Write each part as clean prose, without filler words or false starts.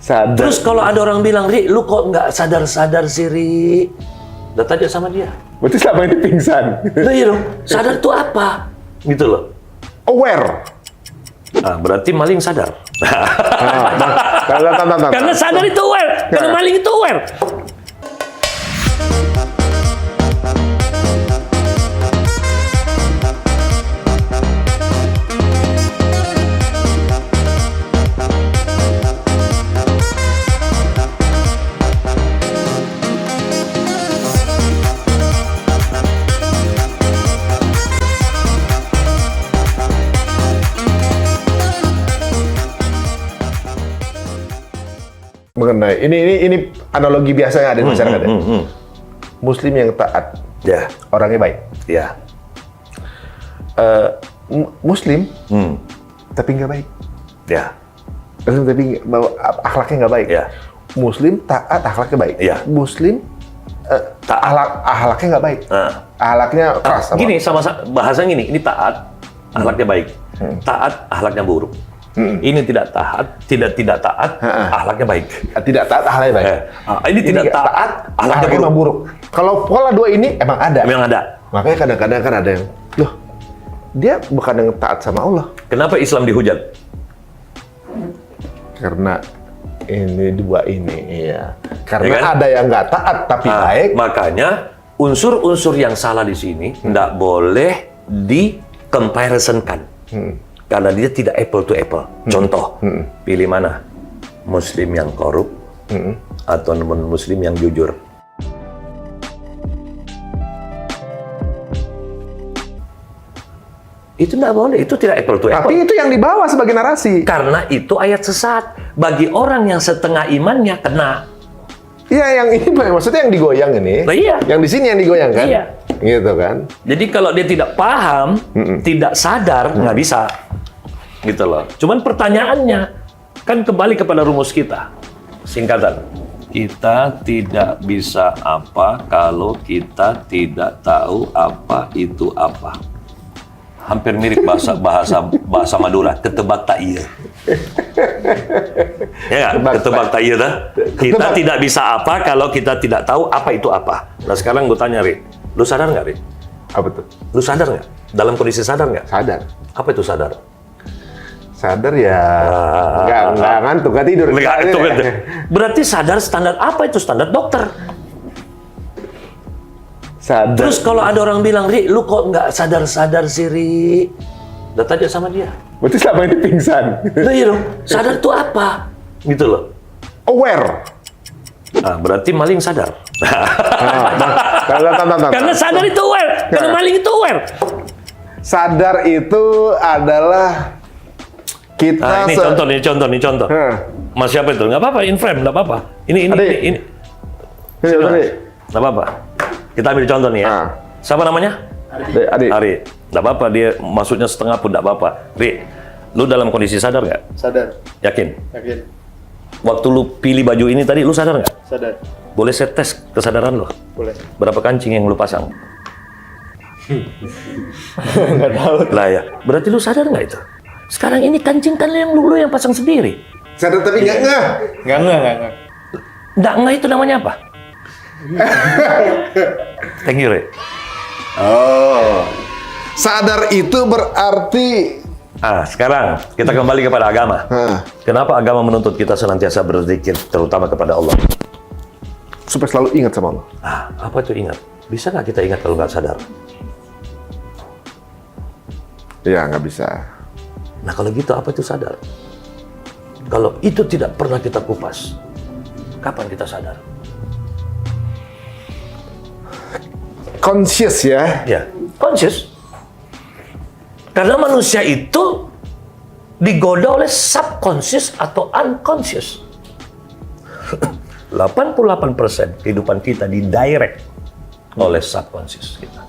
Sadar. Terus kalau ada orang bilang, Ri, lu kok nggak sadar-sadar sih, Ri? Udah tanya sama dia. Berarti selama ini pingsan. Nah, iya dong, sadar itu apa? Gitu loh. Aware. Nah, berarti maling sadar. Karena sadar itu aware, karena maling itu aware. mengenai ini analogi biasa yang ada di masyarakat ya. Muslim yang taat, Ya, orangnya baik. ya. Muslim tapi nggak baik. Ya, Muslim tapi akhlaknya nggak baik. ya. Muslim taat, akhlaknya baik. Ya. Muslim akhlaknya nggak baik. Akhlaknya keras. Gini, sama bahasa gini, ini taat, akhlaknya baik. Taat, akhlaknya buruk. Ini tidak taat, tidak taat, akhlaknya baik. Tidak taat, akhlaknya baik. Ini tidak taat, akhlaknya emang buruk. Kalau pola dua ini emang ada. Memang ada. Makanya kadang-kadang kan ada yang, loh, dia bukan yang taat sama Allah. Kenapa Islam dihujat? Karena ini dua ini, iya. Karena Ya kan? ada yang nggak taat tapi baik. Makanya unsur-unsur yang salah di sini nggak boleh di-comparisonkan. Karena dia tidak apple to apple. Contoh, pilih mana? Muslim yang korup atau non-Muslim yang jujur? Itu nggak boleh, itu tidak apple to apple. Tapi itu yang dibawa sebagai narasi. Karena itu ayat sesat. Bagi orang yang setengah imannya kena. Iya, yang ini maksudnya yang digoyang ini. Nah, iya. Yang di sini yang digoyang kan? Iya. Gitu kan? Jadi kalau dia tidak paham, tidak sadar, nggak bisa. Gitu loh. Cuman pertanyaannya, kan kembali kepada rumus kita. Singkatan. Kita tidak bisa apa kalau kita tidak tahu apa itu apa. Hampir mirip bahasa Madura, ketebak tak iya. Ya nggak? Ketebak tak iya dah. Kita tidak bisa apa kalau kita tidak tahu apa itu apa. Nah sekarang gue tanya, Ri, lu sadar nggak, Ri? Apa tuh? Lu sadar nggak? Dalam kondisi sadar nggak? Sadar. Apa itu sadar? Sadar ya, nggak ngantuk, nggak tidur. Berarti sadar standar apa itu? Standar dokter. Sadar. Terus kalau ada orang bilang, Ri, lu kok nggak sadar-sadar sih, Ri? Udah tanya sama dia. Berarti selama ini pingsan. Nah, iya dong, sadar itu apa? Gitu loh. Aware. Nah, berarti maling sadar. Karena sadar itu aware, karena maling itu aware. Sadar itu adalah kita. Nah, ini contoh. Mas siapa itu? Nggak apa-apa, in frame, nggak apa-apa. Ini. Nggak apa-apa. Kita ambil contoh nih ya. Siapa namanya? Ari. Nggak apa-apa, dia maksudnya setengah pun nggak apa-apa. Ri, lu dalam kondisi sadar nggak? Sadar. Yakin? Yakin. Waktu lu pilih baju ini tadi, lu sadar nggak? Sadar. Boleh saya tes kesadaran lo? Boleh. Berapa kancing yang lu pasang? Nggak tahu. Lah ya, berarti lu sadar nggak itu? Sekarang ini kancing kan yang lu yang pasang sendiri. Sadar tapi nggak ngeh. Nggak. Nggak itu namanya apa? Thank you, Ri. Oh. Sadar itu berarti. Sekarang kita kembali kepada agama. Kenapa agama menuntut kita senantiasa berzikir, terutama kepada Allah? Supaya selalu ingat sama Allah. Apa itu ingat? Bisa nggak kita ingat kalau nggak sadar? Ya, nggak bisa. Nah, kalau gitu apa itu sadar? Kalau itu tidak pernah kita kupas, kapan kita sadar? Conscious ya. Ya, conscious. Karena manusia itu digoda oleh subconscious atau unconscious. 88% kehidupan kita didirect oleh subconscious kita.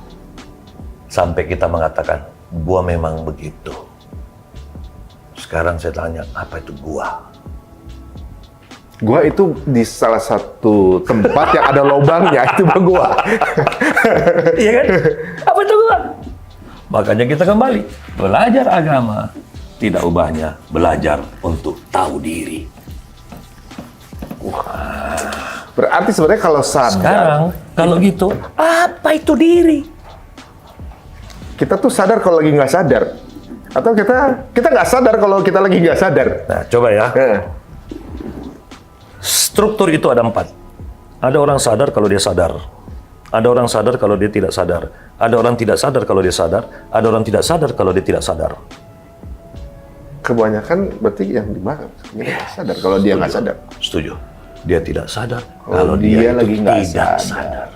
Sampai kita mengatakan, gua memang begitu. Sekarang saya tanya, apa itu gua? Gua itu di salah satu tempat yang ada lubangnya, itu gua. Iya kan? Apa itu gua? Makanya kita kembali belajar agama, tidak ubahnya belajar untuk tahu diri. Berarti sebenarnya kalau sadar, Sekarang, kalau gitu, apa itu diri? kita tuh sadar kalau lagi nggak sadar. Atau kita nggak sadar kalau kita lagi nggak sadar. Nah, coba ya. Struktur itu ada 4. Ada orang sadar kalau dia sadar. Ada orang sadar kalau dia tidak sadar. Ada orang tidak sadar kalau dia sadar. Ada orang tidak sadar kalau dia tidak sadar. Kebanyakan berarti yang dimakan. Dia nggak sadar kalau dia nggak sadar. Setuju. Dia tidak sadar Kalau kalau dia dia, lagi itu nggak tidak sadar. sadar.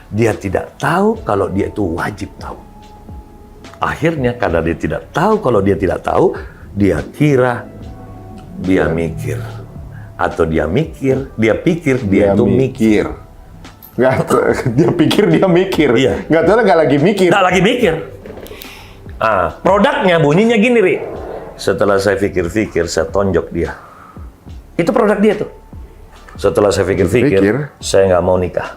Dia tidak tahu kalau dia itu wajib tahu. Akhirnya karena dia tidak tahu kalau dia tidak tahu, dia kira dia mikir. Atau dia mikir, dia pikir dia itu mikir. Nggak, dia pikir dia mikir. Iya. Nggak tahu nggak lagi mikir. Nggak lagi mikir. Produknya bunyinya gini, Ri. Setelah saya pikir-pikir, saya tonjok dia. Itu produk dia tuh. Setelah saya pikir-pikir, saya nggak mau nikah.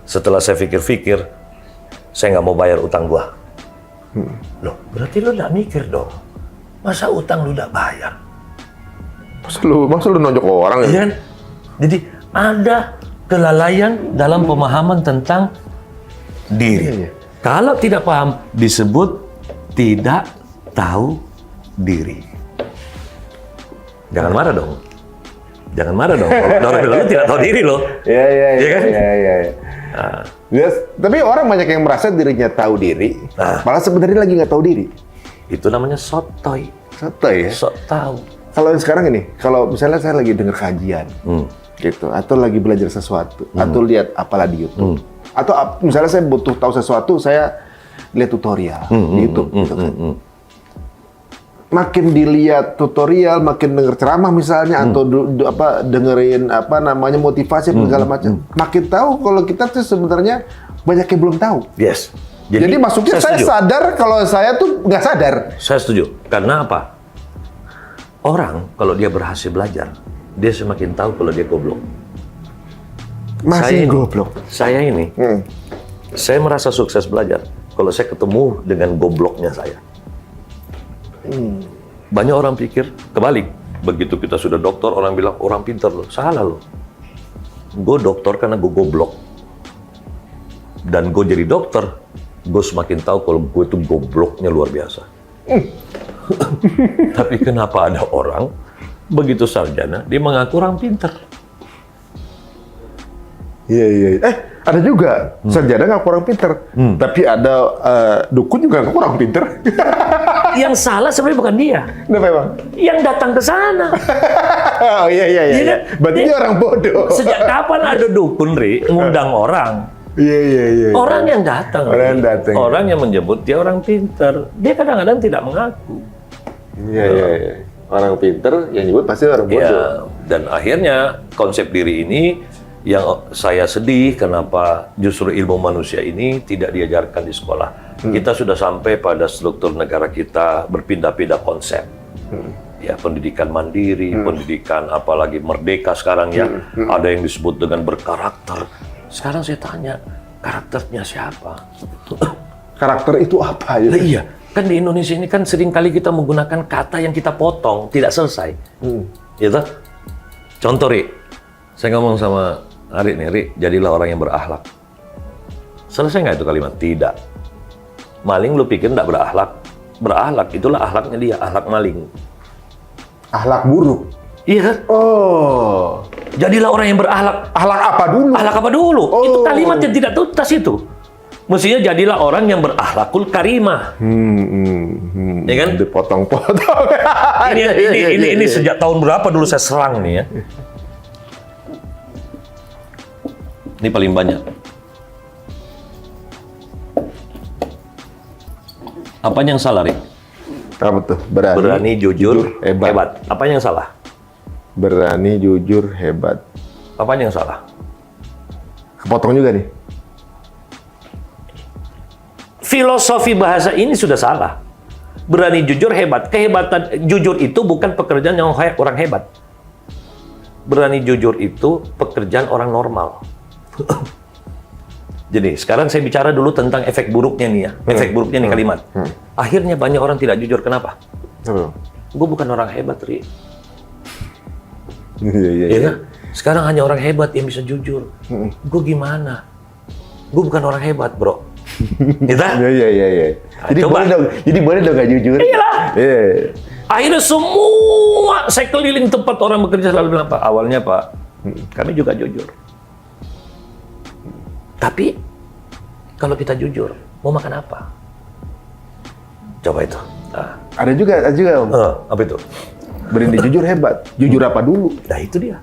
Setelah saya pikir-pikir, saya nggak mau bayar utang gua. Loh, berarti lo nggak mikir dong. Masa utang lo nggak bayar? Masa lu nonjok orang ya? Iya kan? Jadi ada kelalaian dalam pemahaman tentang diri. Iya. Kalau tidak paham, disebut tidak tahu diri. Jangan marah dong. Jangan marah dong. Kalau orang bilang lu tidak tahu diri loh. Iya, iya, Iya kan? iya. Yes, tapi orang banyak yang merasa dirinya tahu diri, malah sebenarnya lagi nggak tahu diri. Itu namanya sotoy. Sotoy ya? Sok tahu. Kalau yang sekarang ini, kalau misalnya saya lagi dengar kajian, gitu, atau lagi belajar sesuatu, atau lihat apalah di YouTube, atau misalnya saya butuh tahu sesuatu, saya lihat tutorial di YouTube, gitu kan. Makin dilihat tutorial, makin denger ceramah misalnya, atau dengerin motivasi segala macam, makin tahu kalau kita tuh sebenarnya banyak yang belum tahu. Yes. Jadi maksudnya saya setuju. sadar kalau saya tuh nggak sadar. Saya setuju. Karena apa? Orang kalau dia berhasil belajar, dia semakin tahu kalau dia goblok. Masih goblok. Saya ini, saya merasa sukses belajar kalau saya ketemu dengan gobloknya saya. Banyak orang pikir kebalik. Begitu kita sudah dokter, orang bilang orang pintar loh. Salah loh. Gue dokter karena gue goblok. Dan gue jadi dokter, gue semakin tahu kalau gue itu gobloknya luar biasa. Tapi kenapa ada orang begitu sarjana dia mengaku orang pintar? Iya. Ada juga sarjana nggak kurang pinter, tapi ada dukun juga nggak kurang pinter. Yang salah sebenarnya bukan dia, Kenapa emang? yang datang ke sana. Oh iya. Iya kan? Berarti dia orang bodoh. Sejak kapan ada dukun, Ri, ngundang orang? Iya. Orang yang datang. Orang Ri. yang datang. Orang yang menyebut dia orang pintar. Dia kadang-kadang tidak mengaku. Iya. Orang pinter yang nyebut pasti orang bodoh. Ya, dan akhirnya konsep diri ini yang saya sedih kenapa justru ilmu manusia ini tidak diajarkan di sekolah. Kita sudah sampai pada struktur negara kita berpindah-pindah konsep. Ya, pendidikan mandiri, pendidikan apalagi merdeka sekarang ya. Ada yang disebut dengan berkarakter. Sekarang saya tanya, karakternya siapa? Karakter itu apa? Nah, iya, kan di Indonesia ini kan sering kali kita menggunakan kata yang kita potong, tidak selesai. Gitu? Contoh, Ri, saya ngomong sama Ari nih, Ri, jadilah orang yang berakhlak. Selesai nggak itu kalimat? Tidak. Maling lu pikir nggak berakhlak? Berakhlak, itulah akhlaknya dia, akhlak maling. Akhlak buruk. Iya kan? Oh. Jadilah orang yang berakhlak. Akhlak apa dulu? Akhlak apa dulu? Oh. Itu kalimat yang tidak tuntas itu. Mestinya jadilah orang yang berakhlakul karimah. Ya kan? Dipotong-potong. Ini sejak tahun berapa dulu saya serang nih ya. Ini paling banyak. Apa yang salah, Rik? Apa tuh? Berani, jujur, hebat. hebat. Apa yang salah? Berani, jujur, hebat. Apa yang salah? Kepotong juga nih. Filosofi bahasa ini sudah salah. Berani, jujur, hebat. Kehebatan jujur itu bukan pekerjaan yang orang hebat. Berani, jujur itu pekerjaan orang normal. Jadi sekarang saya bicara dulu tentang efek buruknya nih ya. Efek buruknya nih kalimat. Akhirnya banyak orang tidak jujur. Kenapa? Gue bukan orang hebat, Ri. Iya. Ya kan? Sekarang hanya orang hebat yang bisa jujur. Gue gimana? Gue bukan orang hebat, bro. Kita? Iya. Jadi boleh dong nggak jujur. Iyalah. Iya. Akhirnya semua saya keliling tempat orang bekerja selalu bilang, Pak, awalnya Pak, kami juga jujur. Tapi kalau kita jujur, mau makan apa? Coba itu. Nah. Ada juga Om. Apa itu? Berani jujur hebat. Jujur apa dulu? Nah itu dia.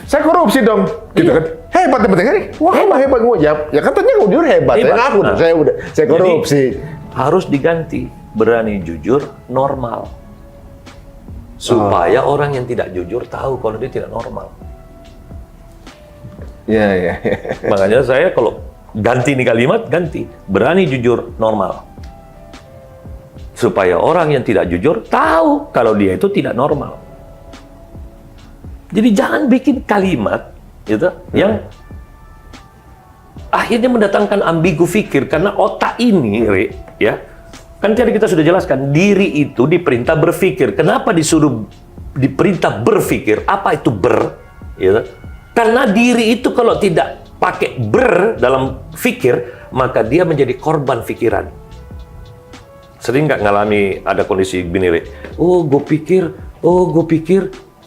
Saya korupsi dong, gitu kan? Hebat kan? Wah, hebat gue. Ya katanya gue jujur hebat. Hebat. Ya, aku Nah. saya korupsi. Jadi, harus diganti berani jujur normal. Supaya orang yang tidak jujur tahu kalau dia tidak normal. Iya. Makanya saya kalau ganti nih kalimat, ganti berani jujur normal. Supaya orang yang tidak jujur tahu kalau dia itu tidak normal. Jadi jangan bikin kalimat gitu yang akhirnya mendatangkan ambigu fikir, karena otak ini, ya, kan tadi kita sudah jelaskan, diri itu diperintah berpikir. Kenapa disuruh diperintah berpikir? Apa itu gitu? Karena diri itu kalau tidak pakai dalam fikir, maka dia menjadi korban pikiran. Sering nggak ngalami ada kondisi gini, Oh, gue pikir,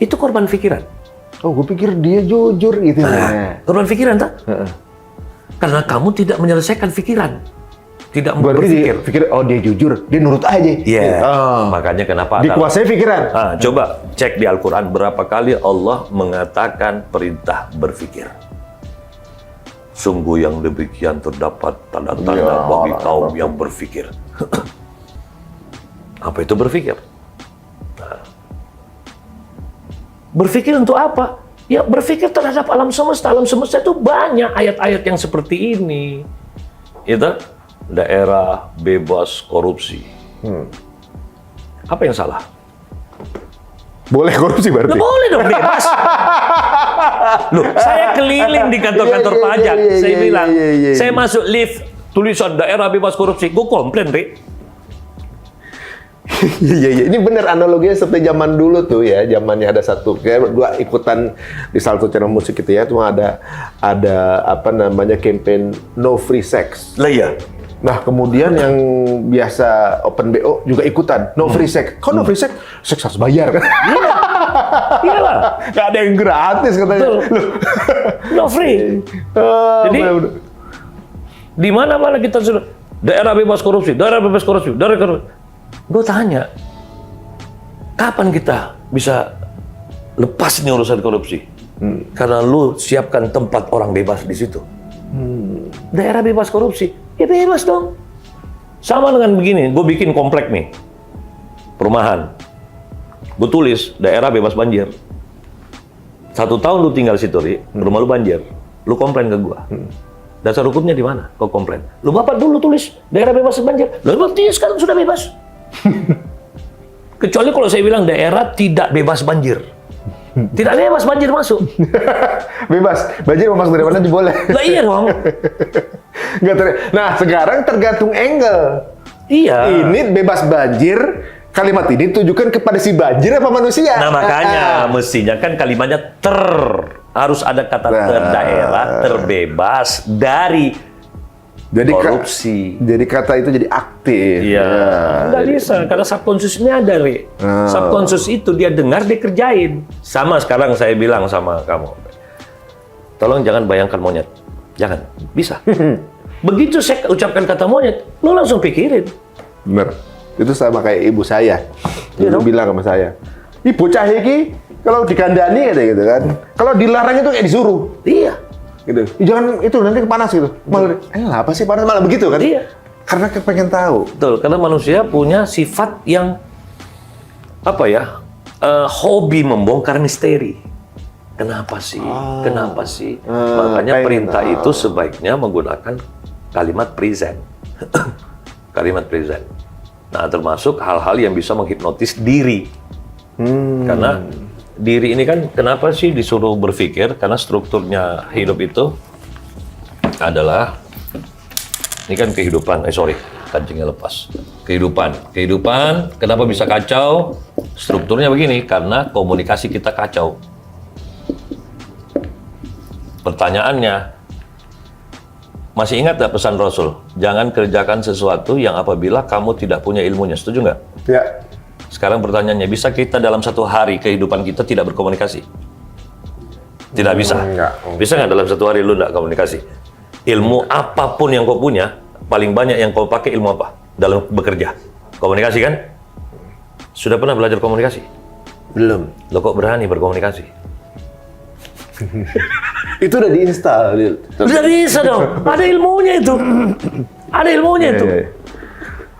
itu korban pikiran. Oh, gue pikir dia jujur gitu. Korban pikiran, tak? Karena kamu tidak menyelesaikan pikiran. Tidak berpikir. Pikir, oh dia jujur, dia nurut aja. Iya. Makanya kenapa dikuasai pikiran. Coba cek di Al-Quran berapa kali Allah mengatakan perintah berpikir. Sungguh yang demikian terdapat tanda-tanda bagi kaum yang berpikir. Apa itu berpikir? Berpikir untuk apa? Ya berpikir terhadap alam semesta. Alam semesta itu banyak ayat-ayat yang seperti ini. Itu daerah bebas korupsi. Apa yang salah? Boleh korupsi berarti? Nggak boleh dong, bebas. Loh, saya keliling di kantor-kantor pajak. Saya bilang, saya masuk lift, tulisan daerah bebas korupsi. Gue komplain, Iya. Ini bener analoginya seperti zaman dulu tuh ya. Zamannya ada satu, kayak dua ikutan di salah satu channel musik gitu ya. Cuma ada apa namanya campaign no free sex. Lah iya. Nah kemudian yang biasa open BO juga ikutan no free sex. Kok no free sex? Seks harus bayar kan? Iya. Iyalah. Gak ada yang gratis katanya. Betul. No free. Jadi di mana-mana kita sudah daerah bebas korupsi, daerah bebas korupsi, daerah korupsi. Gue tanya, kapan kita bisa lepas nih urusan korupsi? Karena lu siapkan tempat orang bebas di situ. Daerah bebas korupsi, ya bebas dong. Sama dengan begini, gue bikin komplek nih, perumahan. Gue tulis daerah bebas banjir. 1 tahun lu tinggal situ, rumah lu banjir. Lu komplain ke gue. Dasar hukumnya di mana? Kau komplain. Lu bapak dulu tulis daerah bebas banjir. Lu berarti sekarang sudah bebas. Kecuali kalau saya bilang daerah tidak bebas banjir. Tidak bebas banjir masuk. Bebas. Banjir mau masuk dari mana aja boleh. Lah iya dong. Nah, sekarang tergantung angle. Iya. Ini bebas banjir, kalimat ini ditujukan kepada si banjir apa manusia? Nah, makanya mestinya kan kalimatnya harus ada kata daerah terbebas dari korupsi. Jadi kata itu jadi aktif. Iya. Nggak bisa, karena subconsciousnya ada, Subconscious itu dia dengar, dia kerjain. Sama sekarang saya bilang sama kamu, tolong jangan bayangkan monyet. Jangan. Bisa. Begitu saya ucapkan kata monyet, lo langsung pikirin. Bener. Itu sama kayak ibu saya. Dulu bilang sama saya, "Ih, bocah iki kalau dikandani gitu kan. Kalau dilarang itu kayak disuruh." Iya. Gitu. Jangan itu nanti panas gitu. Malah apa sih panas malah begitu kan? Iya. Karena pengen tahu. Betul, karena manusia punya sifat yang apa ya? Hobi membongkar misteri. Kenapa sih? Kenapa sih? Makanya perintah itu sebaiknya menggunakan kalimat present. Kalimat present. Nah, termasuk hal-hal yang bisa menghipnotis diri. Karena diri ini kan kenapa sih disuruh berpikir? Karena strukturnya hidup itu adalah ini kan kehidupan. Kancingnya lepas. Kehidupan. Kenapa bisa kacau? Strukturnya begini, karena komunikasi kita kacau. Pertanyaannya, masih ingat nggak pesan Rasul? Jangan kerjakan sesuatu yang apabila kamu tidak punya ilmunya. Setuju nggak? Ya. Sekarang pertanyaannya, bisa kita dalam satu hari kehidupan kita tidak berkomunikasi? Tidak bisa. Enggak. Bisa nggak dalam satu hari lu nggak komunikasi? Ilmu apapun yang kau punya, paling banyak yang kau pakai ilmu apa? Dalam bekerja. Komunikasi kan? Sudah pernah belajar komunikasi? Belum. Lo kok berani berkomunikasi? Itu udah diinstal. Udah bisa dong. Ada ilmunya itu. Ada ilmunya itu.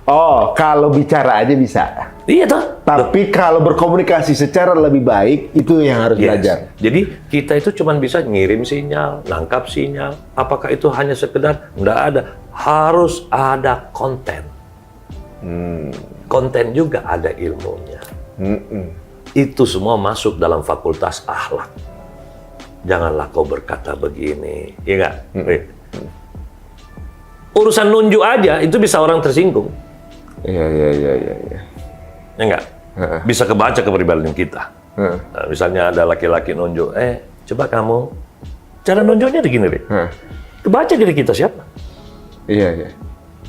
Oh, kalau bicara aja bisa. Iya toh. Tapi kalau berkomunikasi secara lebih baik, itu yang harus belajar. Jadi kita itu cuma bisa ngirim sinyal, nangkap sinyal. Apakah itu hanya sekedar? Nggak ada. Harus ada konten. Konten juga ada ilmunya. Itu semua masuk dalam fakultas akhlak. Janganlah kau berkata begini, iya nggak? Urusan nunjuk aja itu bisa orang tersinggung. Iya. Ya nggak? Bisa kebaca kepribadian kita. Nah, misalnya ada laki-laki nunjuk, coba kamu, cara nunjuknya begini deh. Kebaca diri kita siapa? Iya.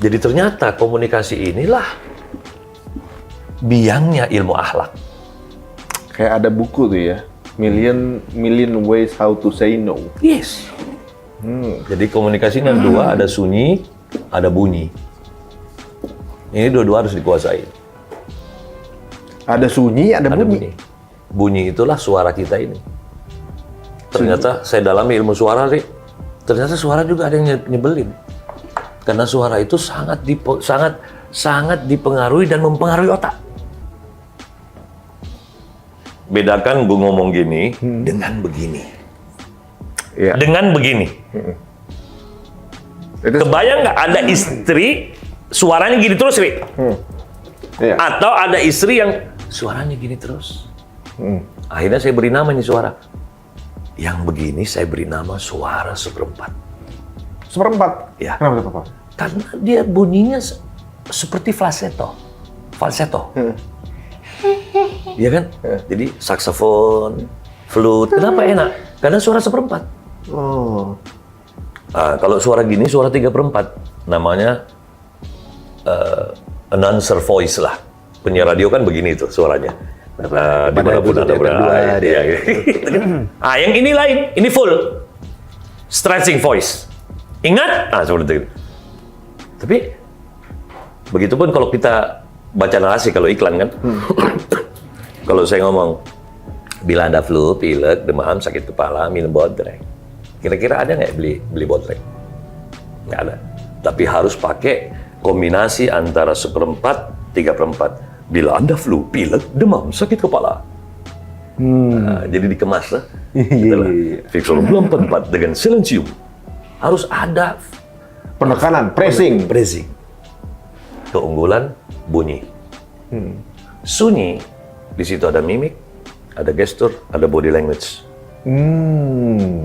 Jadi ternyata komunikasi inilah biangnya ilmu akhlak. Kayak ada buku tuh ya, Million Ways How to Say No. Yes. Jadi komunikasinya dua, ada sunyi, ada bunyi. Ini dua-dua harus dikuasai. Ada sunyi, ada bunyi. Bunyi itulah suara kita ini. Ternyata saya dalami ilmu suara, Rik. Ternyata suara juga ada yang nyebelin. Karena suara itu sangat dipengaruhi dan mempengaruhi otak. Bedakan gue ngomong gini dengan begini. Iya. Dengan begini. Kebayang nggak ada istri suaranya gini terus, Rik? Iya. Atau ada istri yang suaranya gini terus. Akhirnya saya beri nama ini suara. Yang begini saya beri nama suara seperempat. Seperempat? Ya. Kenapa tuh, Papa? Karena dia bunyinya seperti falsetto. Iya kan? Jadi saksofon, flute. Kenapa enak? Karena suara seperempat. Oh. Nah, kalau suara gini, suara 3/4. Namanya announcer voice lah. Penyiar radio kan begini tuh suaranya. Dimanapun Anda berada. Yang ini lain. Ini full. Stretching voice. Ingat? Seperti itu. Tapi, begitupun kalau kita baca narasi, kalau iklan kan. Kalau saya ngomong, bila ada flu, pilek, demam, sakit kepala, minum bodrek. Kira-kira ada nggak beli bodrek? Nggak ada. Tapi harus pakai kombinasi antara 1/4, 3/4. Bila Anda flu, pilek, demam, sakit kepala. Jadi dikemas lah. Victor 24 dengan silencium. Harus ada penekanan, pressing. Keunggulan, bunyi. Sunyi, di situ ada mimik, ada gestur, ada body language.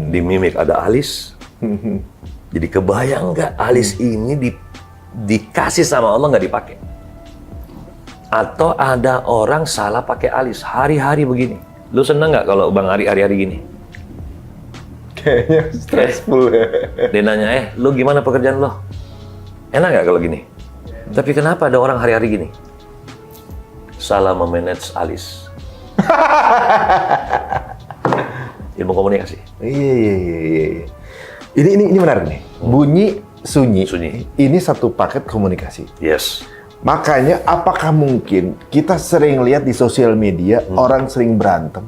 Di mimik ada alis. Jadi kebayang nggak alis ini dikasih sama Allah nggak dipakai? Atau ada orang salah pakai alis hari-hari begini. Lu seneng nggak kalau Bang Ari hari-hari gini? Kayaknya stressful ya. Dia nanya, lu gimana pekerjaan lo? Enak nggak kalau gini? Tapi kenapa ada orang hari-hari gini? Salah memanage alis. Ilmu komunikasi. Iya. Ini menarik nih. Bunyi, sunyi. Ini satu paket komunikasi. Yes. Makanya apakah mungkin kita sering lihat di sosial media orang sering berantem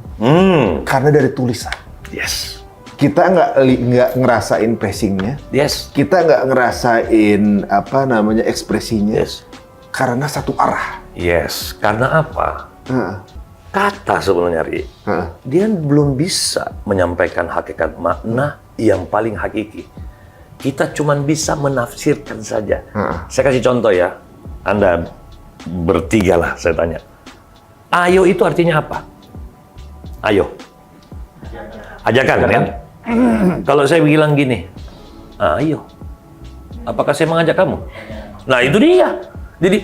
karena dari tulisan. Yes. Kita nggak ngerasain pressingnya. Yes. Kita nggak ngerasain ekspresinya. Yes. Karena satu arah. Yes. Karena apa? Kata sebenarnya, Ri. Dia belum bisa menyampaikan hakikat makna yang paling hakiki. Kita cuma bisa menafsirkan saja. Saya kasih contoh ya. Anda bertiga lah, saya tanya. Ayo itu artinya apa? Ayo. Ajakan kan? Kalau saya bilang gini, ayo. Apakah saya mengajak kamu? Nah itu dia. Jadi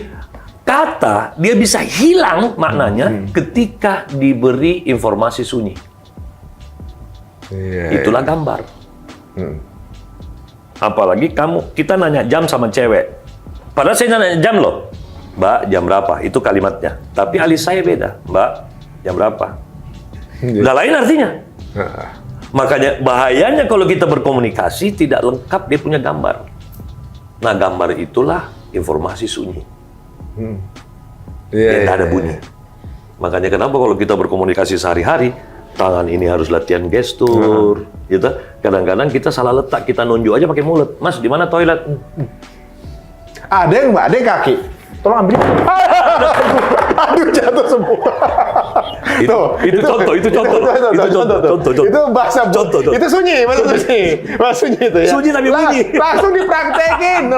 kata dia bisa hilang maknanya ketika diberi informasi sunyi. Itulah gambar. Apalagi kita nanya jam sama cewek. Padahal saya nanya jam loh. Mbak, jam berapa? Itu kalimatnya. Tapi alis saya beda. Mbak, jam berapa? Udah lain artinya. Makanya bahayanya kalau kita berkomunikasi tidak lengkap dia punya gambar. Nah, gambar itulah informasi sunyi. Tidak ada bunyi. Makanya kenapa kalau kita berkomunikasi sehari-hari, tangan ini harus latihan gestur, gitu. Kadang-kadang kita salah letak, kita nunjuk aja pakai mulut. Mas, di mana toilet? Ada yang Mbak, ada yang kaki. Tolong ambil. Aduh, jatuh semua. Itu contoh. Itu bahasa contoh. Itu sunyi, bahasa sunyi itu ya. Sunyi tapi bunyi. Langsung dipraktekin.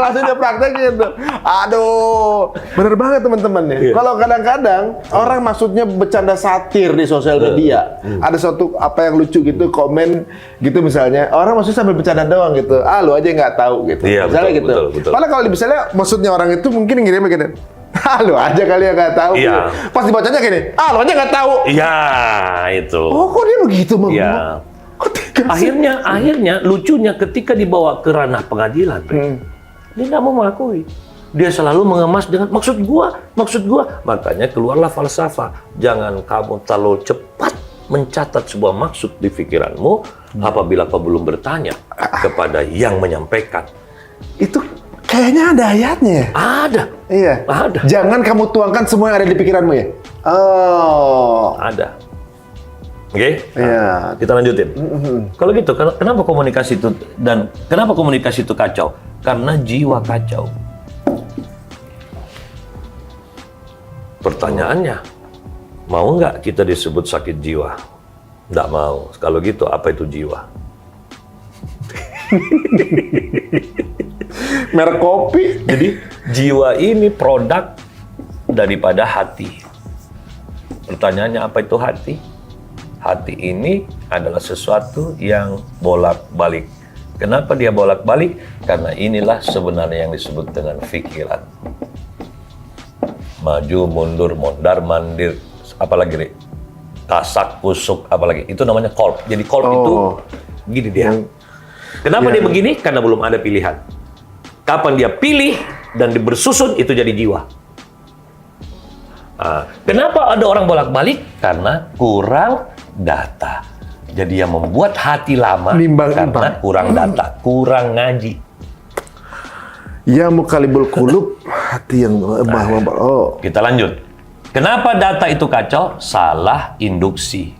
Aduh, bener banget teman-teman ya. Kalau kadang-kadang orang maksudnya bercanda satir di sosial media, ada suatu apa yang lucu gitu, komen gitu misalnya, orang maksudnya sambil bercanda doang gitu. Ah, lu aja nggak tahu gitu. Iya, misalnya gitu. betul. Padahal kalau misalnya maksudnya orang itu mungkin ngirim begini. Ah, lu aja kali yang nggak tahu. Iya. Pas dibacanya gini, ah, lu aja nggak tahu. Iya, itu. Oh, kok dia begitu Bang? Iya. Kok tegas sih? Akhirnya lucunya ketika dibawa ke ranah pengadilan, dia nggak mau mengakui. Dia selalu mengemas dengan maksud gua. Makanya keluarlah falsafah. Jangan kamu terlalu cepat mencatat sebuah maksud di pikiranmu apabila kau belum bertanya kepada yang menyampaikan. Itu kayaknya ada ayatnya ya? Ada. Iya. Ada. Jangan kamu tuangkan semua yang ada di pikiranmu ya? Oh. Ada. Oke? Iya. Kita lanjutin. Kalau gitu, kenapa komunikasi itu kacau? Karena jiwa kacau. Pertanyaannya, mau nggak kita disebut sakit jiwa? Nggak mau. Kalau gitu, apa itu jiwa? Merek kopi. Jadi, jiwa ini produk daripada hati. Pertanyaannya, apa itu hati? Hati ini adalah sesuatu yang bolak-balik. Kenapa dia bolak-balik? Karena inilah sebenarnya yang disebut dengan pikiran. Maju, mundur, mondar, mandir, apalagi Rik? Kasak, kusuk, apalagi. Itu namanya kolb. Jadi kolb itu gini dia. Kenapa dia begini? Karena belum ada pilihan. Kapan dia pilih dan bersusun, itu jadi jiwa. Kenapa ada orang bolak-balik? Karena kurang data. Jadi yang membuat hati lama karena kurang data, kurang ngaji. Ya mukalibul qulub, hati yang Kita lanjut. Kenapa data itu kacau? Salah induksi.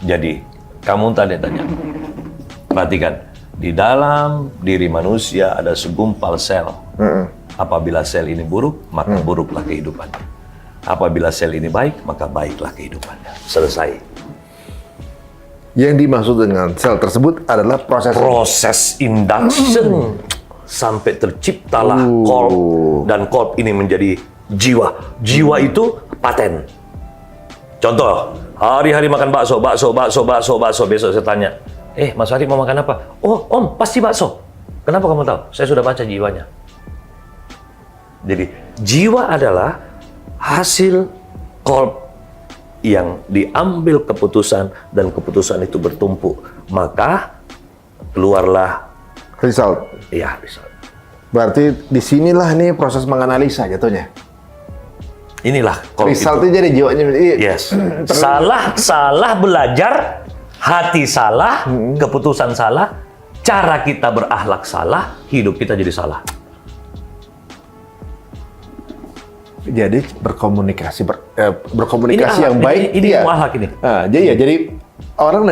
Jadi, kamu tanya, perhatikan, di dalam diri manusia ada segumpal sel. Apabila sel ini buruk, maka buruklah kehidupannya. Apabila sel ini baik, maka baiklah kehidupannya. Selesai. Yang dimaksud dengan sel tersebut adalah proses induction. Sampai terciptalah kolb, dan kolb ini menjadi jiwa. Jiwa itu paten. Contoh, hari-hari makan bakso. Besok saya tanya, Mas Ari mau makan apa? Oh, Om, pasti bakso. Kenapa kamu tahu? Saya sudah baca jiwanya. Jadi, jiwa adalah hasil kolb yang diambil keputusan, dan keputusan itu bertumpuk. Maka, keluarlah result. Iya, result. Berarti disinilah nih proses menganalisa jatuhnya. Inilah kolb result itu jadi jiwanya. Yes. Salah belajar, hati salah, keputusan salah, cara kita berakhlak salah, hidup kita jadi salah. Jadi berkomunikasi yang baik. Ini akhlak ini. Jadi orang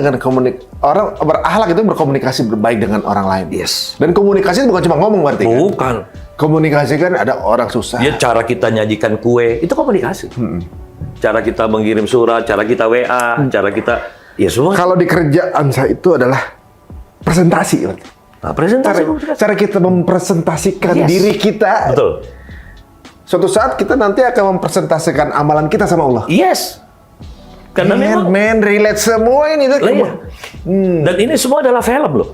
orang berakhlak itu berkomunikasi baik dengan orang lain. Yes. Dan komunikasi bukan cuma ngomong berarti. Bukan. Komunikasi kan ada orang susah. Ya, cara kita nyajikan kue itu komunikasi. Cara kita mengirim surat, cara kita WA, cara kita semua. Kalau di kerjaan saya itu adalah presentasi. Nah, presentasi. Cara kita mempresentasikan diri kita. Betul. Suatu saat kita nanti akan mempresentasikan amalan kita sama Allah. Yes. Karena memang relate semua ini. Dan ini semua adalah film loh.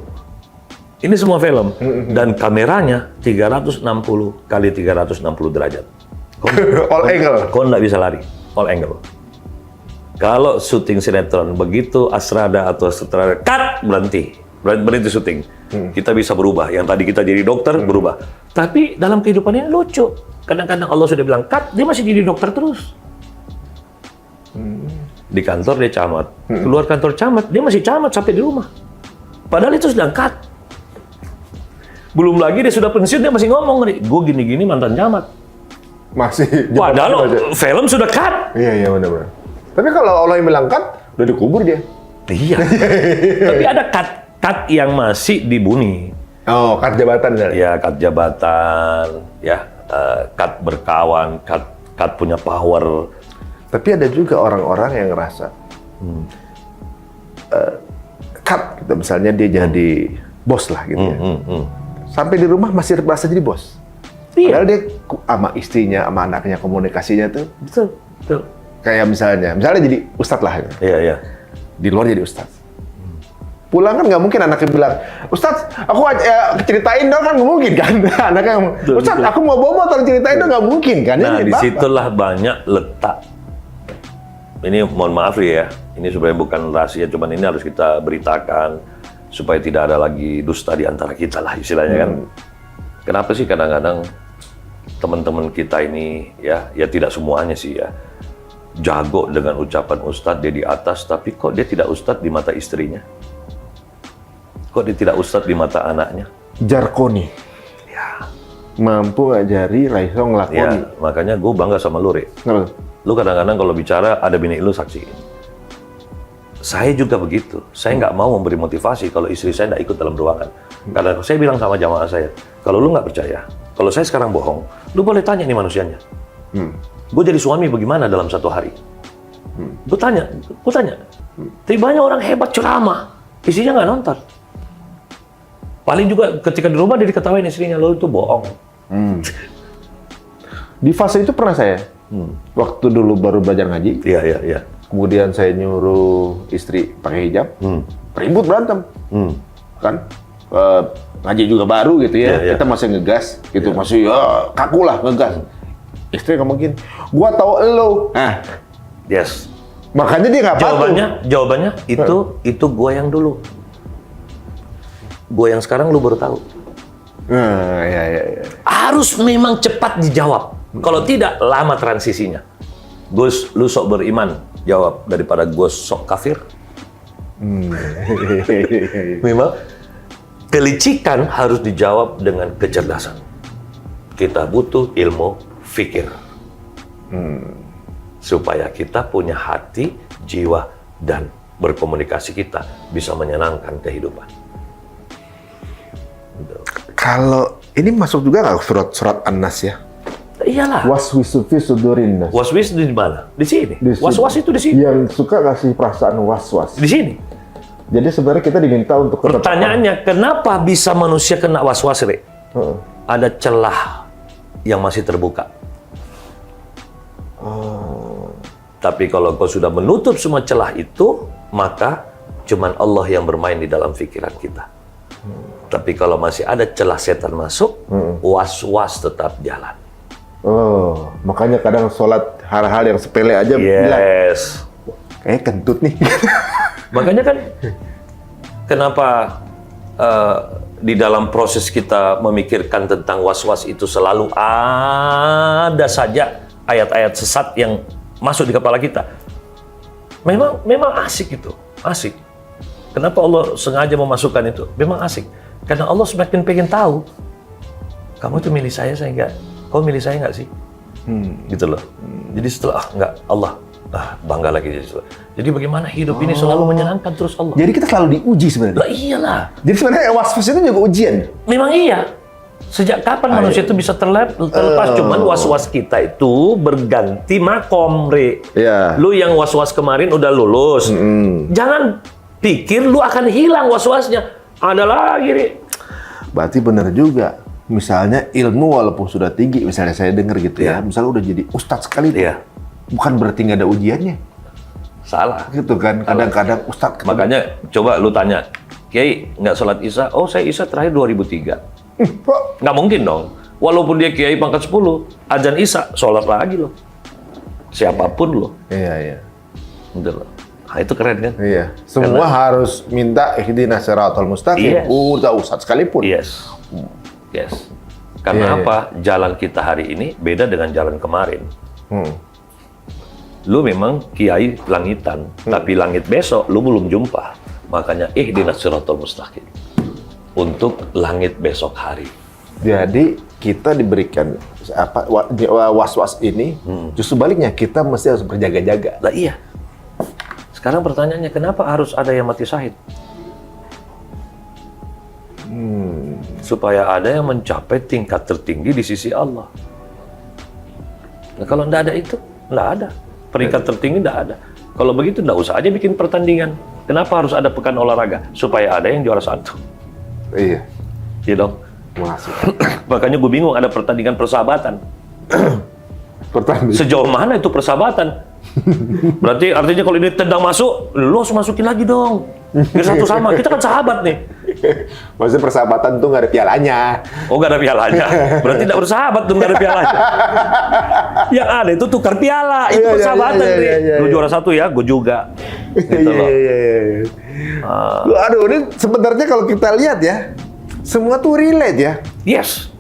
Ini semua film. Dan kameranya 360 kali 360 derajat. All angle. Kau nggak bisa lari. All angle. Kalau syuting sinetron, begitu Asrada atau sutradara cut, berhenti syuting. Kita bisa berubah. Yang tadi kita jadi dokter, berubah. Tapi dalam kehidupan ini lucu. Kadang-kadang Allah sudah bilang cut, dia masih jadi dokter terus. Di kantor dia camat. Keluar kantor camat, dia masih camat sampai di rumah. Padahal itu sudah cut. Belum lagi dia sudah pensiun, dia masih ngomong, gue gini-gini mantan camat. Masih. Padahal film sudah cut. Iya benar-benar. Tapi kalau Allah yang bilang cut, udah dikubur dia. Iya. Tapi ada cut yang masih dibuni. Oh, cut jabatan ya? Ya, cut jabatan, ya, cut berkawan, cut punya power. Tapi ada juga orang-orang yang ngerasa cut, gitu. Misalnya dia jadi bos lah gitu ya. Sampai di rumah masih merasa jadi bos. Iya. Padahal dia sama istrinya, sama anaknya komunikasinya tuh Betul. kayak misalnya jadi ustadz lah. Gitu. Iya. Di luar jadi ustadz. Pulang kan nggak mungkin anaknya bilang, Ustadz, aku ceritain dong, kan nggak mungkin kan? Anaknya, Ustadz, aku mau bawa motor, ceritain dong, nggak mungkin kan? Nah, disitulah banyak letak. Ini mohon maaf ya, ini sebenarnya bukan rahasia, cuman ini harus kita beritakan supaya tidak ada lagi dusta di antara kita lah istilahnya kan. Kenapa sih kadang-kadang teman-teman kita ini ya tidak semuanya sih ya jago dengan ucapan ustadz, dia di atas, tapi kok dia tidak ustadz di mata istrinya? Kok dia tidak ustadz di mata anaknya? Jarkoni. Ya. Mampu ngajari, raiso ngelakoni. Ya, makanya gue bangga sama lu, Re. Lu kadang-kadang kalau bicara, ada bini lu saksi. Saya juga begitu. Saya nggak mau memberi motivasi kalau istri saya nggak ikut dalam ruangan. Karena saya bilang sama jamaah saya, kalau lu nggak percaya, kalau saya sekarang bohong, lu boleh tanya nih manusianya. Gue jadi suami bagaimana dalam satu hari? Gue tanya. Tapi banyak orang hebat ceramah, istrinya nggak nonton. Paling juga ketika di rumah dia diketawain istrinya, lo itu bohong. Di fase itu pernah saya, waktu dulu baru belajar ngaji. Iya. Kemudian saya nyuruh istri pakai hijab, ribut berantem, kan? Ngaji juga baru gitu ya, kita masih ngegas, gitu masih kaku lah ngegas. Istri ngomong gini, gua tahu elo. Yes. Makanya dia nggak patuh. Jawabannya itu gua yang dulu. Gua yang sekarang lu baru tahu. Iya. Harus memang cepat dijawab. Kalau tidak, lama transisinya. Gus, lu sok beriman. Jawab daripada gue sok kafir. Memang kelicikan harus dijawab dengan kecerdasan. Kita butuh ilmu fikir. Supaya kita punya hati, jiwa, dan berkomunikasi kita bisa menyenangkan kehidupan. Kalau ini masuk juga nggak surat An-Nas ya? Iyalah. Waswisu fi sudurin nas. Was-was di mana? Di sini. Di sini. Was-was itu di sini. Yang suka kasih perasaan was-was. Di sini. Jadi sebenarnya kita diminta untuk pertanyaannya, kenapa bisa manusia kena was-was, Re? Ada celah yang masih terbuka. Tapi kalau kau sudah menutup semua celah itu, maka cuman Allah yang bermain di dalam pikiran kita. Tapi kalau masih ada celah setan masuk, was-was tetap jalan. Makanya kadang sholat hal-hal yang sepele aja bilang, kayak kentut nih. Makanya kan, kenapa di dalam proses kita memikirkan tentang was-was itu selalu ada saja ayat-ayat sesat yang masuk di kepala kita. Memang asik itu, asik. Kenapa Allah sengaja memasukkan itu? Memang asik. Karena Allah semakin pengen tahu, kamu itu milih saya enggak? Kau milih saya enggak sih? Gitu loh. Jadi setelah, enggak, Allah, bangga lagi. Jadi bagaimana hidup ini selalu menyenangkan terus Allah. Jadi kita selalu diuji sebenarnya? Lah iyalah. Jadi sebenarnya was-was itu juga ujian? Memang iya. Sejak kapan manusia itu bisa terlepas? Cuman was-was kita itu berganti makom, Re. Iya. Lu yang was-was kemarin udah lulus. Jangan pikir lu akan hilang was-wasnya. Ada lagi, Re. Berarti benar juga. Misalnya ilmu walaupun sudah tinggi, misalnya saya dengar gitu ya, misalnya udah jadi ustadz sekali, bukan berarti nggak ada ujiannya. Salah. Gitu kan, kadang-kadang ustadz. Makanya coba lu tanya, Kiai nggak sholat Isya? Oh, saya Isya terakhir 2003. Nggak mungkin dong. Walaupun dia Kiai pangkat 10, azan Isya, sholat lagi loh. Siapapun loh. Iya. Gitu loh. Nah, itu keren kan? Iya. Semua harus minta ihdinas siratal mustaqim. Yes. Udah ustadz sekalipun. Yes. Yes. Karena Iya, iya. apa? Jalan kita hari ini beda dengan jalan kemarin. Lu memang kiai langitan, tapi langit besok lu belum jumpa. Makanya ihdinas siratal mustaqim. Untuk langit besok hari. Jadi kita diberikan was-was ini, justru baliknya kita mesti harus berjaga-jaga. Lah iya. Sekarang pertanyaannya, kenapa harus ada yang mati syahid? Supaya ada yang mencapai tingkat tertinggi di sisi Allah. Nah, kalau nggak ada itu, nggak ada. Peringkat tertinggi nggak ada. Kalau begitu, nggak usah aja bikin pertandingan. Kenapa harus ada pekan olahraga? Supaya ada yang juara satu. Iya. Iya dong. Masuk. Makanya gue bingung ada pertandingan persahabatan. Pertandingan. Sejauh mana itu persahabatan? Berarti artinya kalau ini tendang masuk, lo harus masukin lagi dong. Biar satu sama. Kita kan sahabat nih. Maksudnya persahabatan tuh nggak ada pialanya. Oh, nggak ada pialanya. Berarti nggak bersahabat tuh, nggak ada pialanya. Yang ada itu tukar piala. Itu Iya, persahabatan iya, nih. iya, iya, Lu iya. juara satu ya, gue juga. Gitu loh. Iya. Aduh, ini sebenarnya kalau kita lihat ya, semua tuh relate ya. Yes.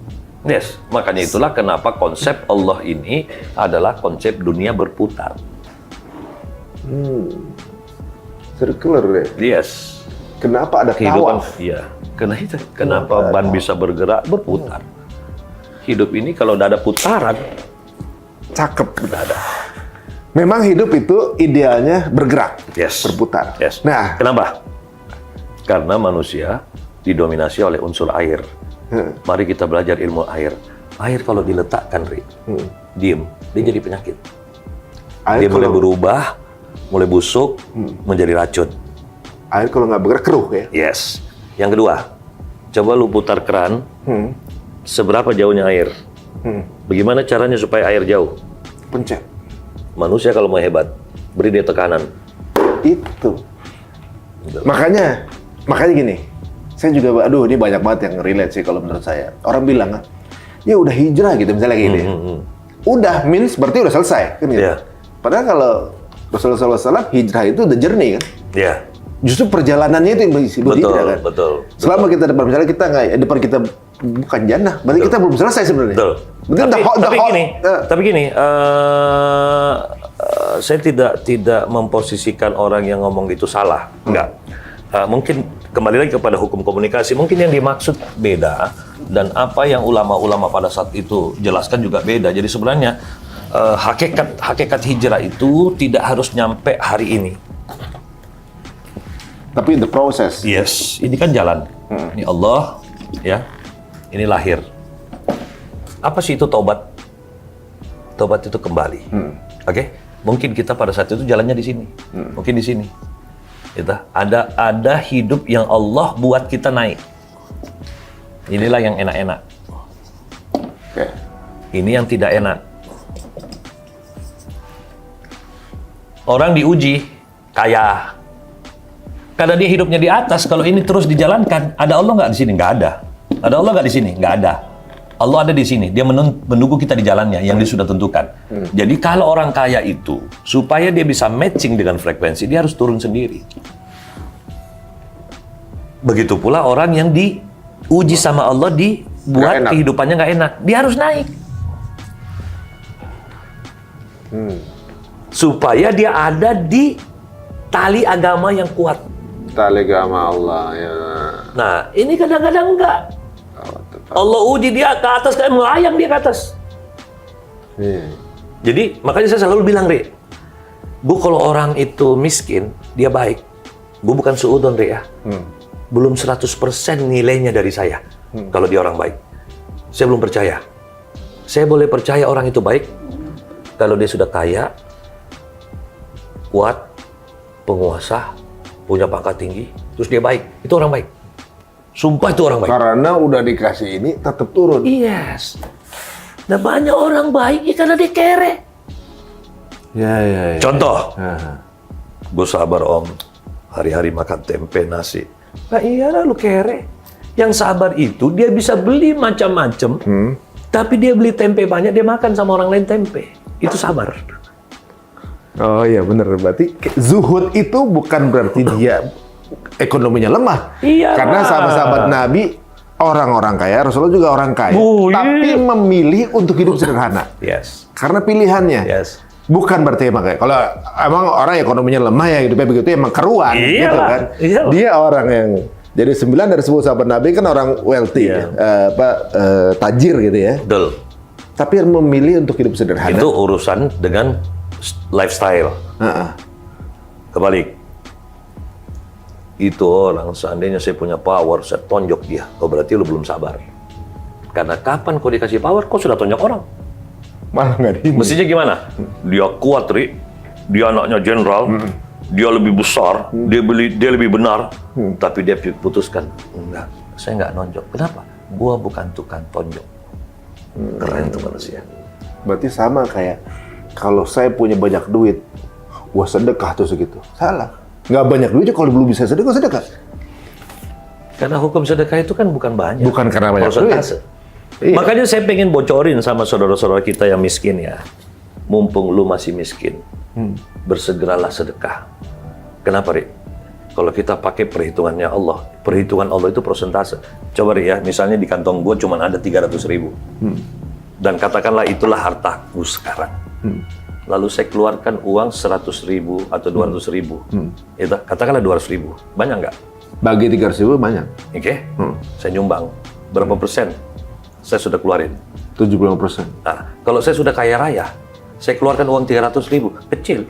Yes. Makanya itulah kenapa konsep Allah ini adalah konsep dunia berputar. Circular deh. Yes. Kenapa ada Kehidupan, tawaf? iya. Kenapa ban bisa bergerak berputar? Hidup ini kalau udah ada putaran, Cakep. udah ada. Memang hidup itu idealnya bergerak, Yes. berputar. Yes. Nah, Kenapa? Karena manusia didominasi oleh unsur air. Mari kita belajar ilmu air. Air kalau diletakkan, diem, dia jadi penyakit. air Dia mulai kalau, berubah, mulai busuk, menjadi racun. air kalau nggak bergerak keruh ya. Yes. Yang kedua, coba lu putar keran, seberapa jauhnya air? Bagaimana caranya supaya air jauh? Pencet. Manusia kalau mau hebat, beri dia tekanan. Itu. Makanya gini. Saya juga, aduh ini banyak banget yang relate sih kalau menurut saya. Orang bilang kan, ya udah hijrah gitu misalnya gini. Udah means berarti udah selesai kan gitu. Iya. Padahal kalau Rasulullah SAW hijrah itu the journey kan. Ya, Justru perjalanannya itu yang berhijrah kan. betul. Selama kita depan, misalnya kita nggak, depan kita bukan jannah, berarti kita belum selesai sebenarnya. Betul. Berarti Tapi gini, saya tidak memposisikan orang yang ngomong itu salah, enggak. Mungkin kembali lagi kepada hukum komunikasi, mungkin yang dimaksud beda dan apa yang ulama-ulama pada saat itu jelaskan juga beda. Jadi sebenarnya hakikat hijrah itu tidak harus nyampe hari ini. Tapi the process. Yes, ini kan jalan. Ini Allah, ya. Ini lahir. Apa sih itu taubat? Taubat itu kembali. Oke? Mungkin kita pada saat itu jalannya di sini. Mungkin di sini. Kita ada hidup yang Allah buat kita naik. Inilah yang enak-enak. Oke. Ini yang tidak enak. Orang diuji kaya. Karena dia hidupnya di atas, kalau ini terus dijalankan, ada Allah nggak di sini? Nggak ada. Ada Allah nggak di sini? Nggak ada. Allah ada di sini. Dia menunggu kita di jalannya yang dia sudah tentukan. Jadi kalau orang kaya itu, supaya dia bisa matching dengan frekuensi, dia harus turun sendiri. Begitu pula orang yang diuji sama Allah, dibuat kehidupannya nggak enak. Dia harus naik. Supaya dia ada di tali agama yang kuat. Tali agama Allah ya. Nah, ini kadang-kadang enggak. Allah uji dia ke atas, kayak melayang dia ke atas. Jadi, makanya saya selalu bilang, Ri, Bu, kalau orang itu miskin, dia baik. Bu, bukan suudon, Ri, ya. Belum 100% nilainya dari saya, kalau dia orang baik. Saya belum percaya. Saya boleh percaya orang itu baik, kalau dia sudah kaya, kuat, penguasa, punya pangkat tinggi, terus dia baik. Itu orang baik. Sumpah itu orang baik. Karena udah dikasih ini, tetap turun. Yes. Nah, banyak orang baik ya karena dia kere. Ya. Contoh, gue sabar om, hari-hari makan tempe nasi. Nah iyalah lu kere. Yang sabar itu dia bisa beli macam-macam, tapi dia beli tempe banyak, dia makan sama orang lain tempe. Itu sabar. Oh iya bener, berarti zuhud itu bukan berarti dia ekonominya lemah. Iya. Karena sahabat-sahabat Nabi orang-orang kaya, Rasulullah juga orang kaya, Oh, tapi iya. memilih untuk hidup sederhana. Yes. Karena pilihannya. Yes. Bukan berarti emang kayak kalau emang orang ekonominya lemah ya hidupnya begitu emang keruan Iyalah, gitu kan. iyalah. Dia orang yang jadi 9 dari 10 sahabat Nabi kan orang wealthy, Iya. tajir gitu ya. Betul. Tapi yang memilih untuk hidup sederhana. Itu urusan dengan lifestyle. Heeh. Kebalik. Itu orang, seandainya saya punya power, saya tonjok dia. Oh berarti lu belum sabar. Karena kapan kau dikasih power, kau sudah tonjok orang. Malah nggak di. Mestinya gimana? Dia kuat, Ri. Dia anaknya jenderal. Dia lebih besar. Dia lebih benar. Tapi dia putuskan, enggak, saya nggak nonjok. Kenapa? Gua bukan tukang tonjok. Keren tuh manusia. Berarti sama kayak kalau saya punya banyak duit, wah sedekah tuh segitu. Salah. Nggak banyak duit, kalau belum bisa sedekah, sedekah. Karena hukum sedekah itu kan bukan banyak. Bukan karena banyak persentase. Iya. Makanya saya pengen bocorin sama saudara-saudara kita yang miskin ya. Mumpung lu masih miskin, bersegeralah sedekah. Kenapa, Rik? Kalau kita pakai perhitungannya Allah, perhitungan Allah itu persentase. Coba Rik ya, misalnya di kantong gue cuma ada 300.000. Dan katakanlah itulah hartaku sekarang. Lalu saya keluarkan uang 100.000 atau 200.000. Itu katakanlah 200.000. Banyak nggak? Bagi 300.000 banyak. Oke? Saya nyumbang. Berapa persen? Saya sudah keluarin. 75%. Nah, kalau saya sudah kaya raya, saya keluarkan uang 300.000, kecil.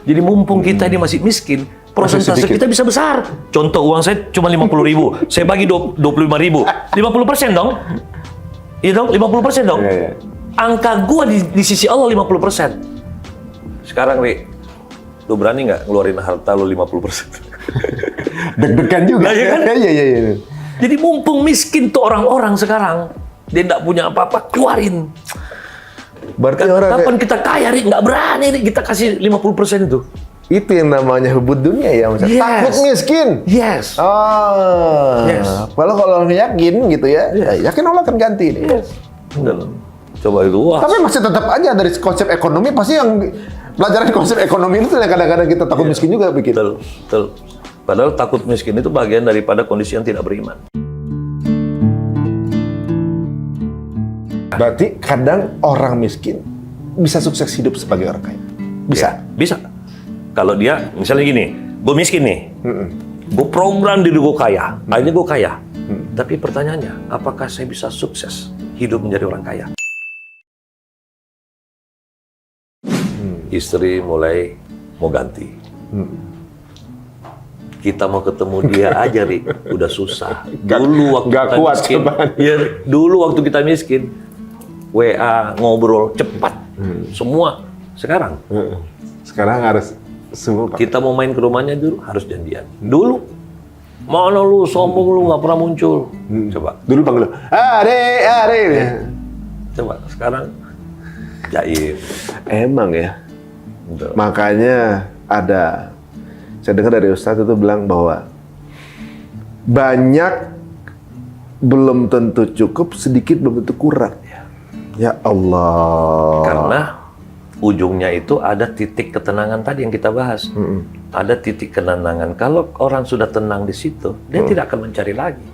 Jadi mumpung kita ini masih miskin, persentase sedikit. kita bisa besar. Contoh uang saya cuma 50.000, saya bagi 25.000, 50% dong. Iya dong, 50% dong. Iya, iya. Angka gua di sisi Allah 50%. Sekarang, Ri, lu berani nggak ngeluarin harta lu 50%? Deg-degan juga. Nah, iya kan? Iya, iya, iya. Jadi mumpung miskin tuh orang-orang sekarang, dia nggak punya apa-apa, keluarin. Berarti orang Kapan kita kaya, Rik? Nggak berani, Rik, kita kasih 50% itu. itu yang namanya hubud dunia ya, Mas. Yes. Takut miskin. Yes. Oh. Yes. Kalau yakin gitu ya, yakin Allah akan ganti ini. Yes. Benar. Coba itu, wah. Tapi masih tetap aja dari konsep ekonomi pasti yang pelajaran konsep ekonomi itu yang kadang-kadang kita takut miskin juga bikin. Betul, betul. Padahal takut miskin itu bagian daripada kondisi yang tidak beriman. Berarti kadang orang miskin bisa sukses hidup sebagai orang kaya. Bisa. Ya, bisa. Kalau dia, misalnya gini, gue miskin nih, gue program diri gue kaya, akhirnya gue kaya. Tapi pertanyaannya, apakah saya bisa sukses hidup menjadi orang kaya? Istri mulai mau ganti. Kita mau ketemu dia aja, Ri, udah susah. Dulu waktu nggak kita kuat miskin, cobaan. ya, dulu waktu kita miskin, WA, ngobrol, cepat. Semua. Sekarang, Sekarang harus semua Pak. kita mau main ke rumahnya dulu, harus janjian. Dulu, mana lu, sombong lu, nggak pernah muncul. Coba, Dulu panggil, Ade. coba. Sekarang, jaim. Emang ya. Betul. Makanya saya dengar dari Ustadz itu bilang bahwa banyak belum tentu cukup, sedikit belum tentu kurang. Ya Allah. Karena ujungnya itu ada titik ketenangan tadi yang kita bahas. Ada titik ketenangan. Kalau orang sudah tenang di situ, dia tidak akan mencari lagi.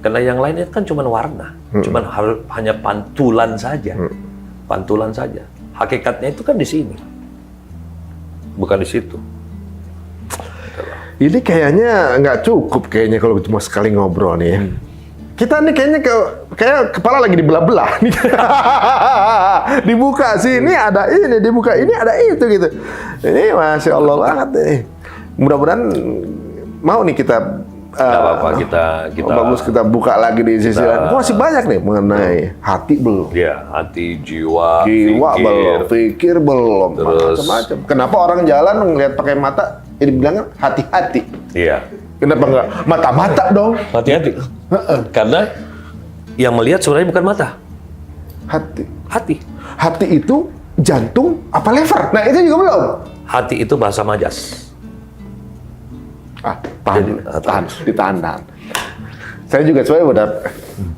Karena yang lain itu kan cuma warna, cuma hanya pantulan saja. Pantulan saja. Hakikatnya itu kan di sini. Bukan di situ. Ini kayaknya nggak cukup kayaknya kalau cuma sekali ngobrol nih ya. Kita nih kayaknya kayak kepala lagi dibelah-belah nih. Dibuka sini ada ini, dibuka ini ada itu gitu. Ini Masya Allah banget nih. Mudah-mudahan mau nih kita Nggak apa-apa, kita bagus kita buka lagi di sisi lain. Masih banyak nih mengenai hati belum. ya, hati, jiwa, Jiwa pikir. belum, pikir belum, Terus- macam-macam. Kenapa orang jalan ngelihat pakai mata, ini bilangnya hati-hati. Iya. Kenapa enggak mata-mata dong? Hati-hati. Karena yang melihat sebenarnya bukan mata, Hati. hati. Hati itu jantung apa lever? Nah itu juga belum. Hati itu bahasa majas. Tahan, ditahan. Saya juga sebenarnya udah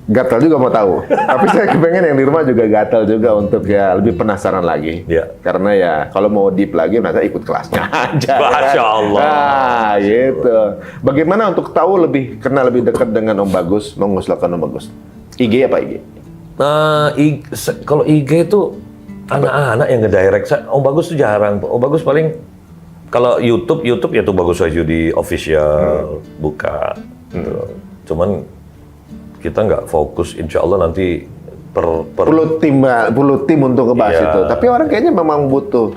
Gatal juga mau tahu. Tapi saya kepengen yang di rumah juga gatal juga untuk ya lebih penasaran lagi. Iya. Karena ya kalau mau deep lagi nanti ikut kelasnya aja. Masya Allah. Nah, gitu. Bagaimana untuk tahu kenal lebih dekat dengan Om Bagus, mengusulkan Om Bagus? IG apa IG? Kalau IG itu anak-anak yang nge-direct. Om Bagus tuh jarang. Om Bagus paling kalau YouTube ya tuh Bagus Wahyudi official buka. Gitu. Cuman kita nggak fokus, insya Allah nanti perlu tim untuk ngebahas itu. Tapi orang kayaknya memang butuh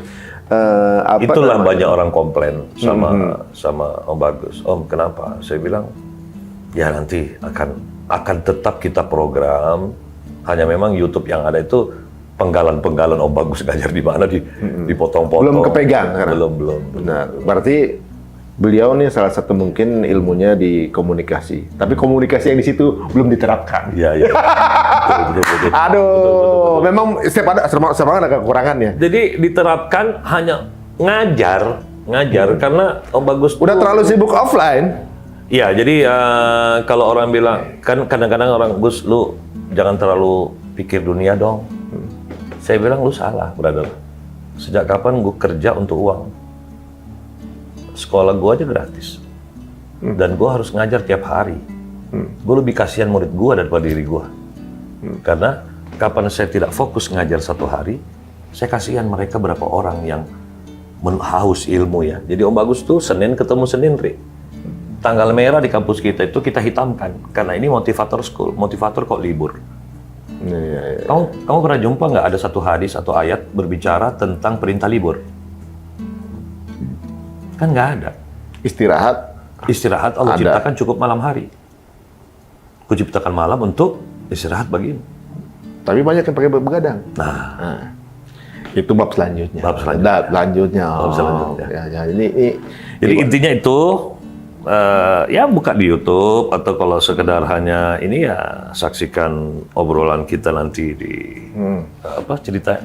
itulah banyak orang komplain sama Om Bagus. Om, kenapa? Saya bilang ya nanti akan tetap kita program. Hanya memang YouTube yang ada itu penggalan Om Bagus ngajar di mana dipotong-potong. Belum kepegang karena. Belum. Benar. Berarti beliau nih salah satu mungkin ilmunya di komunikasi. Tapi komunikasi yang di situ belum diterapkan. Iya. Betul. Aduh, memang setiap ada kekurangannya. Jadi diterapkan hanya ngajar karena Om Bagus Udah terlalu sibuk offline. Iya, jadi kalau orang bilang, kan kadang-kadang orang, Gus, lu jangan terlalu pikir dunia dong. Saya bilang, lu salah, brother. Sejak kapan gue kerja untuk uang? Sekolah gue aja gratis. Dan gue harus ngajar tiap hari. Gue lebih kasihan murid gue daripada diri gue. Karena kapan saya tidak fokus ngajar satu hari, saya kasihan mereka berapa orang yang haus ilmu ya. Jadi Om Bagus tuh Senin ketemu Senin, Ri. Tanggal merah di kampus kita itu kita hitamkan. Karena ini motivator school. Motivator kok libur. Iya. Kamu pernah jumpa nggak ada satu hadis atau ayat berbicara tentang perintah libur? Kan nggak ada. Istirahat Allah ciptakan cukup malam hari. Kuciptakan malam untuk istirahat bagimu. Tapi banyak yang pakai begadang. Nah. Itu bab selanjutnya. Bab selanjutnya. Ya, ini Jadi intinya itu ya buka di YouTube atau kalau sekedar hanya ini ya saksikan obrolan kita nanti di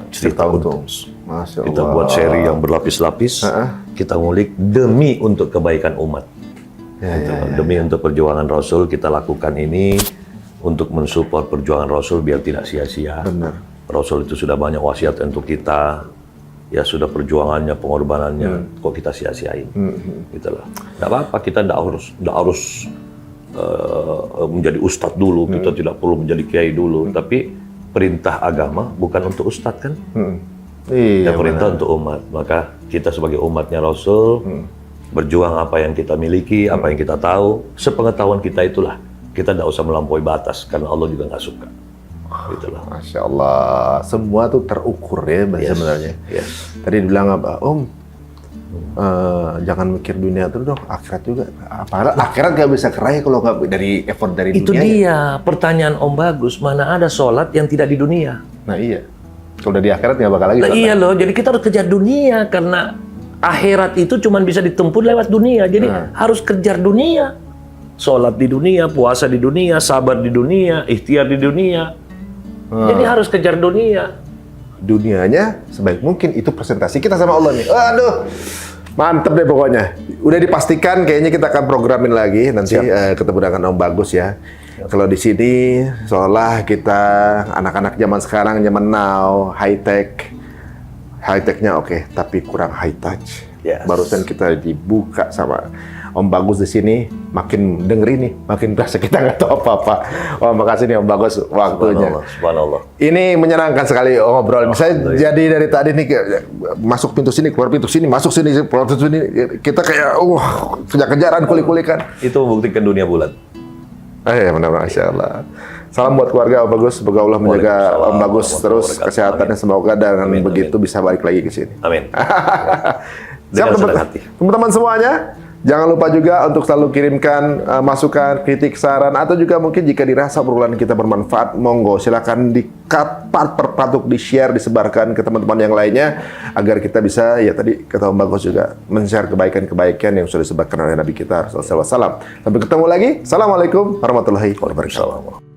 cerita untung. Masya Allah. Kita buat seri yang berlapis-lapis. Kita ngulik demi untuk kebaikan umat. Demi untuk perjuangan Rasul kita lakukan ini untuk mensupport perjuangan Rasul biar tidak sia-sia. Benar. Rasul itu sudah banyak wasiat untuk kita. Ya sudah perjuangannya, pengorbanannya, kok kita sia-siain, gitulah. Nggak apa-apa, kita nggak harus menjadi ustadz dulu, kita tidak perlu menjadi kiai dulu. Tapi perintah agama bukan untuk ustadz kan? Iya, perintah untuk umat. Maka kita sebagai umatnya Rasul berjuang apa yang kita miliki, apa yang kita tahu, sepengetahuan kita itulah. Kita nggak usah melampaui batas karena Allah juga nggak suka. Gitulah. Masya Allah, semua tuh terukur ya sebenarnya. Tadi dibilang apa, Om, jangan mikir dunia terus dong, akhirat juga. Apalagi akhirat gak bisa keraya kalau nggak dari effort dari dunia. Itu dia pertanyaan Om Bagus, mana ada sholat yang tidak di dunia? Nah iya, kalau udah di akhirat nggak bakal lagi. Nah, iya loh, jadi kita harus kejar dunia karena akhirat itu cuma bisa ditempuh lewat dunia. Jadi harus kejar dunia, sholat di dunia, puasa di dunia, sabar di dunia, ikhtiar di dunia. Jadi harus kejar dunia. Dunianya sebaik mungkin itu presentasi kita sama Allah nih. Aduh, mantep deh pokoknya. Udah dipastikan kayaknya kita akan programin lagi nanti ketemu dengan Om Bagus ya. Kalau di sini seolah kita anak-anak zaman sekarang, zaman now, high technya oke, tapi kurang high touch. Barusan kita dibuka sama Om Bagus di sini, makin dengerin nih, makin berasa kita nggak tahu apa-apa. Oh, makasih nih Om Bagus waktunya. Subhanallah. Ini menyenangkan sekali ngobrol. Saya jadi dari tadi nih masuk pintu sini, keluar pintu sini, masuk sini, keluar pintu sini. Kita kayak kejar-kejaran, kulik-kulikan. Itu membuktikan dunia bulat. Benar-benar, Masya Allah. Salam buat keluarga Om Bagus. Semoga Allah menjaga Om Bagus terus kesehatannya. Semoga dengan begitu bisa balik lagi ke sini. Amin. Siap teman-teman semuanya. Jangan lupa juga untuk selalu kirimkan masukan, kritik, saran, atau juga mungkin jika dirasa obrolan kita bermanfaat, monggo silakan di-cut part per part, di-share, disebarkan ke teman-teman yang lainnya, agar kita bisa, ya tadi kata Om Bagus juga, men-share kebaikan-kebaikan yang sudah disebarkan oleh Nabi kita, SAW. Sampai ketemu lagi. Assalamualaikum warahmatullahi wabarakatuh.